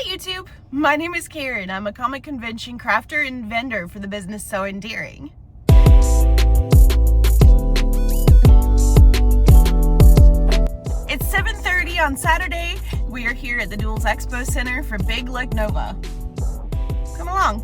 Hi YouTube, my name is Karen. I'm a comic convention crafter and vendor for the business So Endearing. It's 7:30 on Saturday. We are here at the Duels Expo Center for Big Lick Nova. Come along.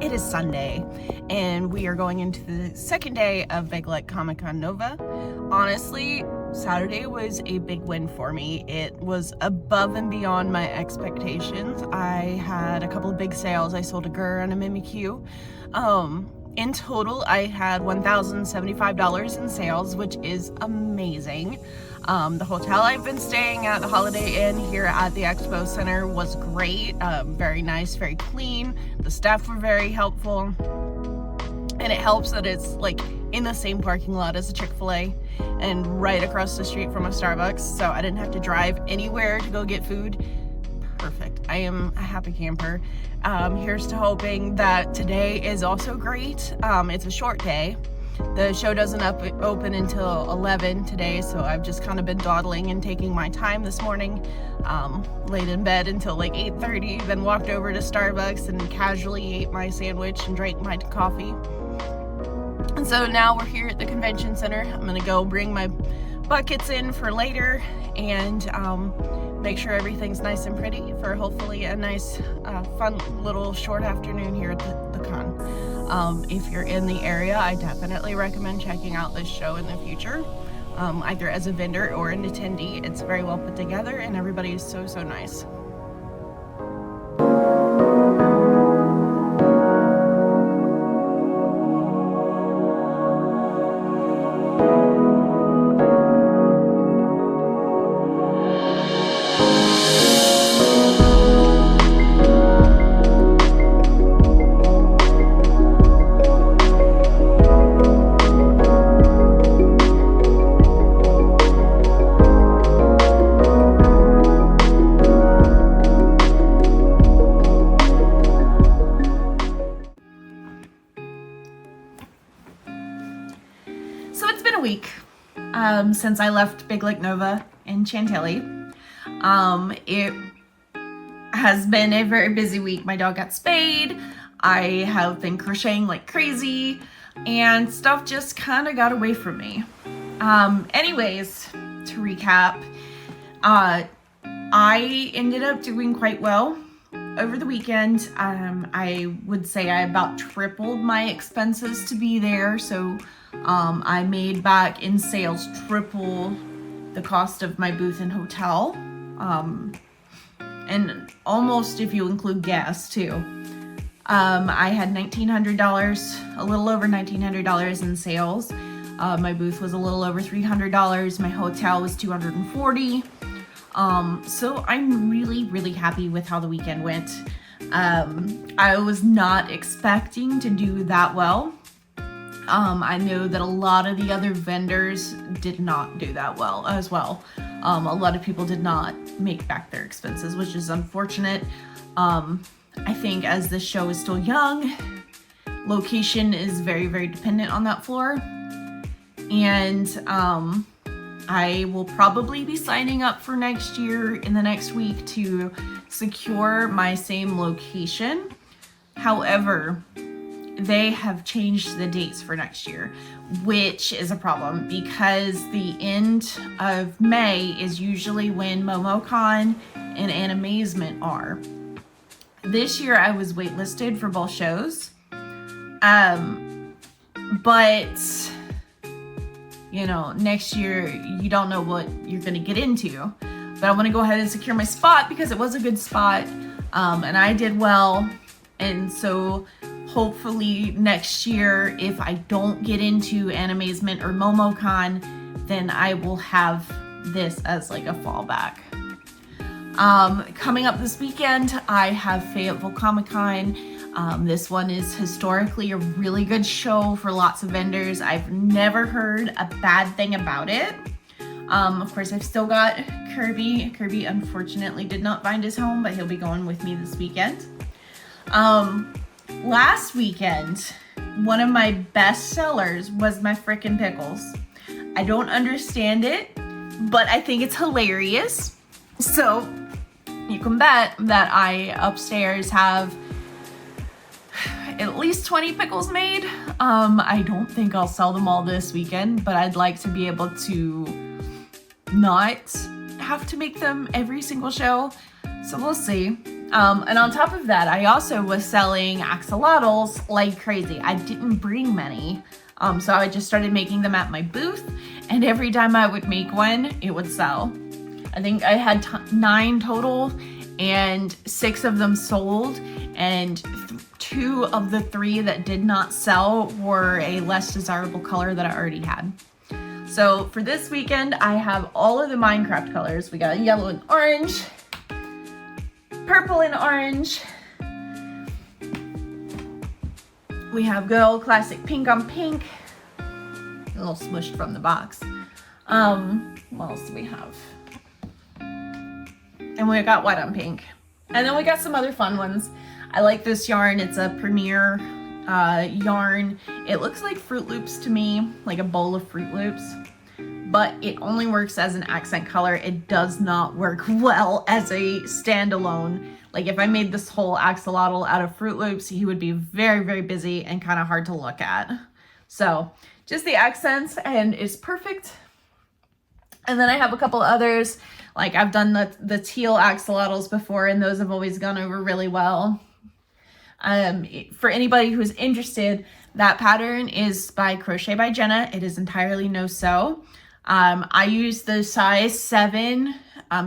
It is Sunday and we are going into the second day of Big Lick Comic Con Nova. Honestly, Saturday was a big win for me. It was above and beyond my expectations. I had a couple of big sales. I sold a GUR and a Mimikyu. In total, I had $1,075 in sales, which is amazing. The hotel I've been staying at, the Holiday Inn here at the Expo Center, was great. Very nice, very clean. The staff were very helpful. And it helps that it's like in the same parking lot as a Chick-fil-A and right across the street from a Starbucks. So I didn't have to drive anywhere to go get food. Perfect. I am a happy camper. Here's to hoping that today is also great. It's a short day. The show doesn't open until 11 today, so I've just kind of been dawdling and taking my time this morning. Laid in bed until like 8:30, then walked over to Starbucks and casually ate my sandwich and drank my coffee. And so now we're here at the convention center. I'm gonna go bring my buckets in for later and make sure everything's nice and pretty for hopefully a nice fun little short afternoon here at the con. If you're in the area, I definitely recommend checking out this show in the future, either as a vendor or an attendee. It's very well put together and everybody is so nice. So it's been a week since I left Big Lick Nova in Chantilly. It has been a very busy week. My dog got spayed. I have been crocheting like crazy and stuff just kind of got away from me. Anyways, to recap, I ended up doing quite well over the weekend. I would say I about tripled my expenses to be there. So I made back in sales triple the cost of my booth and hotel. And almost if you include gas too. I had $1,900, a little over $1,900 in sales. My booth was a little over $300. My hotel was $240. So I'm really happy with how the weekend went. I was not expecting to do that well. I know that a lot of the other vendors did not do that well as well. A lot of people did not make back their expenses, which is unfortunate. I think as this show is still young, location is very dependent on that floor. And I will probably be signing up for next year in the next week to secure my same location. However, they have changed the dates for next year, which is a problem because the end of May is usually when MomoCon and Animazement are. This year I was waitlisted for both shows, but you know, next year you don't know what you're gonna get into. But I want to go ahead and secure my spot because it was a good spot, and I did well. And so hopefully next year, if I don't get into Animazement or MomoCon, then I will have this as like a fallback. Coming up this weekend, I have Fayetteville Comic-Con. This one is historically a really good show for lots of vendors. I've never heard a bad thing about it. Of course, I've still got Kirby. Kirby unfortunately did not find his home, but he'll be going with me this weekend. Last weekend, one of my best sellers was my frickin' pickles. I don't understand it, but I think it's hilarious. So you can bet that I upstairs have at least 20 pickles made. I don't think I'll sell them all this weekend, but I'd like to be able to not have to make them every single show. So we'll see. And on top of that, I also was selling axolotls like crazy. I didn't bring many. So I just started making them at my booth, and every time I would make one, it would sell. I think I had 9 total, and 6 of them sold, and 2 of the 3 that did not sell were a less desirable color that I already had. So for this weekend, I have all of the Minecraft colors. We got yellow and orange, purple and orange. We have good old classic pink on pink. A little smushed from the box. What else do we have? And we got white on pink. And then we got some other fun ones. I like this yarn. It's a Premier yarn. It looks like Fruit Loops to me, like a bowl of Fruit Loops. But it only works as an accent color. It does not work well as a standalone. Like if I made this whole axolotl out of Fruit Loops, he would be very, very busy and kind of hard to look at. So just the accents, and it's perfect. And then I have a couple others. Like I've done the teal axolotls before, and those have always gone over really well. For anybody who's interested, that pattern is by Crochet by Jenna. It is entirely no-sew. I use the size 7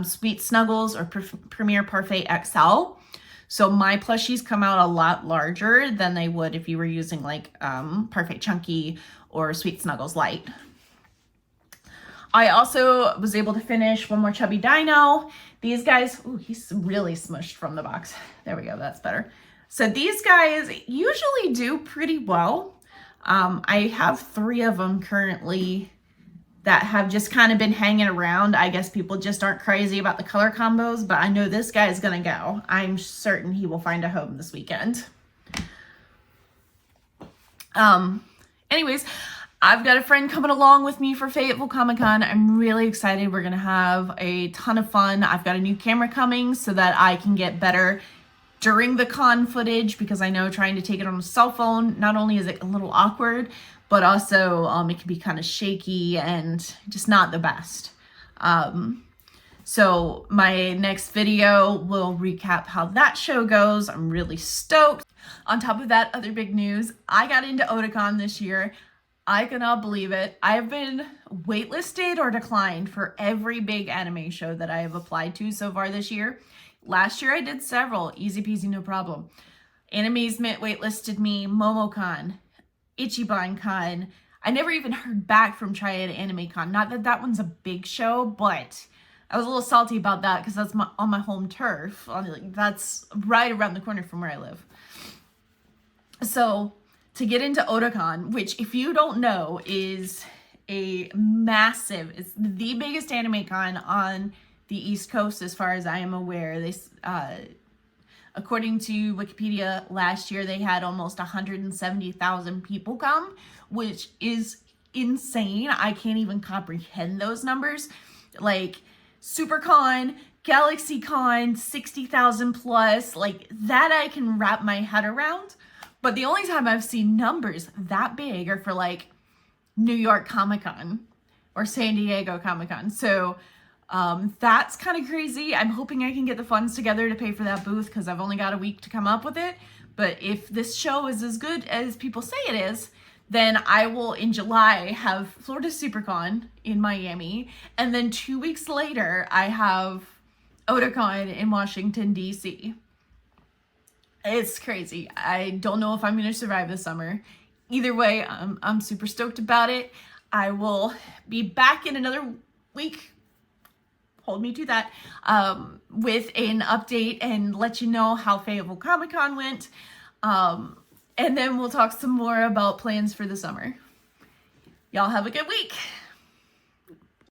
Sweet Snuggles or Premier Parfait XL. So my plushies come out a lot larger than they would if you were using like Parfait Chunky or Sweet Snuggles Light. I also was able to finish one more Chubby Dino. These guys, ooh, he's really smushed from the box. There we go, that's better. So these guys usually do pretty well. I have 3 of them currently that have just kind of been hanging around. I guess people just aren't crazy about the color combos, but I know this guy is gonna go. I'm certain he will find a home this weekend. Anyways, I've got a friend coming along with me for Fayetteville Comic-Con. I'm really excited. We're gonna have a ton of fun. I've got a new camera coming so that I can get better during the con footage, because I know trying to take it on a cell phone, not only is it a little awkward, but also it can be kind of shaky and just not the best. So my next video will recap how that show goes. I'm really stoked. On top of that, other big news, I got into Otakon this year. I cannot believe it. I have been waitlisted or declined for every big anime show that I have applied to so far this year. Last year I did several, easy peasy, no problem. Animazement waitlisted me, MomoCon, Ichiban Con. I never even heard back from Triad Anime Con. Not that that one's a big show, but I was a little salty about that because that's on my home turf. That's right around the corner from where I live. So to get into Otakon, which if you don't know is a massive, it's the biggest anime con on the East Coast as far as I am aware. They, according to Wikipedia, last year they had almost 170,000 people come, which is insane. I can't even comprehend those numbers. Like SuperCon, GalaxyCon, 60,000 plus, like that I can wrap my head around. But the only time I've seen numbers that big are for like New York Comic Con or San Diego Comic Con. So that's kind of crazy. I'm hoping I can get the funds together to pay for that booth because I've only got a week to come up with it. But if this show is as good as people say it is, then I will, in July, have Florida SuperCon in Miami. And then 2 weeks later, I have Otakon in Washington, D.C. It's crazy. I don't know if I'm going to survive this summer. Either way, I'm super stoked about it. I will be back in another week. Hold me to that. With an update and let you know how Fayetteville Comic Con went. And then we'll talk some more about plans for the summer. Y'all have a good week.